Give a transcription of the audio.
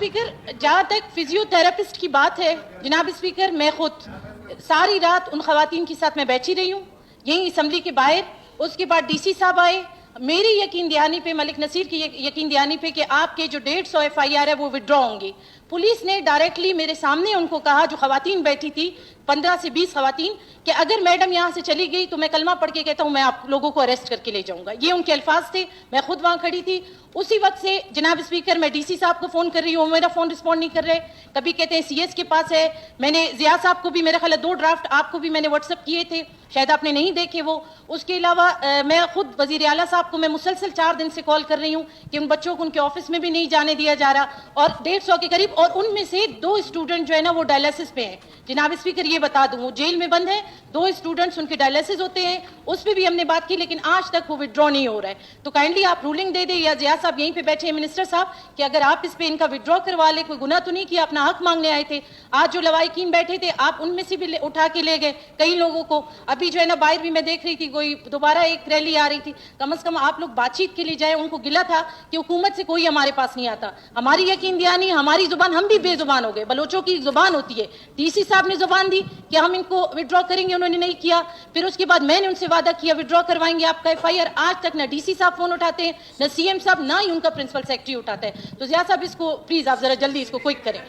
Speaker, जहाँ तक physiotherapist की बात है, जनाब स्पीकर, मैं खुद सारी रात उन खवातीन के साथ मैं बैठी रही हूँ यहीं असम्बली के बाहर। उसके बाद डीसी साहब आए, मेरी यकीन दहानी पे, मलिक नसीर की यकीन दहानी पे कि आपके जो 150 FIR है वो विड्रॉ होंगे। पुलिस ने डायरेक्टली मेरे सामने उनको कहा, जो खवातीन बैठी थी 15 से 20 खवातीन, कि अगर मैडम यहाँ से चली गई तो मैं कलमा पढ़ के कहता हूँ मैं आप लोगों को अरेस्ट करके ले जाऊंगा। ये उनके अल्फाज थे। मैं खुद वहाँ खड़ी थी। उसी वक्त से जनाब स्पीकर मैं डीसी साहब को फ़ोन कर रही हूँ, मेरा फ़ोन रिस्पॉन्ड नहीं कर रहे। कभी कहते हैं CS के पास है। मैंने ज़िया साहब को भी, मेरा ख्याल है 2 ड्राफ्ट आपको भी मैंने व्हाट्सअप किए थे, शायद आपने नहीं देखे वो। उसके अलावा मैं खुद वज़ीर आला साहब को मैं मुसलसल 4 दिन से कॉल कर रही हूँ कि उन बच्चों को उनके ऑफिस में भी नहीं जाने दिया जा रहा, और 150 के करीब, और उनमें से 2 स्टूडेंट जो है ना वो डायलिसिस पे हैं। जनाब स्पीकर ये बता दूँ, वो जेल में बंद है, 2 स्टूडेंट्स उनके डायलिसिस होते हैं, उस पर भी हमने बात की, लेकिन आज तक वो विड्रॉ नहीं हो रहा है। तो काइंडली आप रूलिंग दे दे, या ज़िया साहब यहीं पे बैठे हैं मिनिस्टर साहब, कि अगर आप इस पे इनका विड्रॉ करवा ले, कोई गुनाह तो नहीं किया, अपना हक मांगने आए थे। आज जो लवाहिकीन बैठे थे आप उनमें से भी उठा के ले गए कई लोगों को। अभी जो है ना बाहर भी मैं देख रही थी, कोई दोबारा एक रैली आ रही थी। कम से कम आप लोग बातचीत के लिए जाए। उनको गिला था कि हुकूमत से कोई हमारे पास नहीं आता, हमारी यकीन दहानी, हमारी जुबान, हम भी बेजुबान हो गए। बलोचों की जुबान होती है। डीसी साहब ने जुबान दी कि हम इनको विड्रॉ करेंगे, उन्होंने नहीं किया। फिर उसके बाद मैंने उनसे वादा किया विड्रॉ करवाएंगे आपका FIR। आज तक ना डीसी साहब फोन उठाते हैं, ना CM साहब, ना ही उनका प्रिंसिपल सेक्रेटरी उठाता है। तो ज़िया साहब इसको प्लीज आप जरा जल्दी इसको क्विक करें।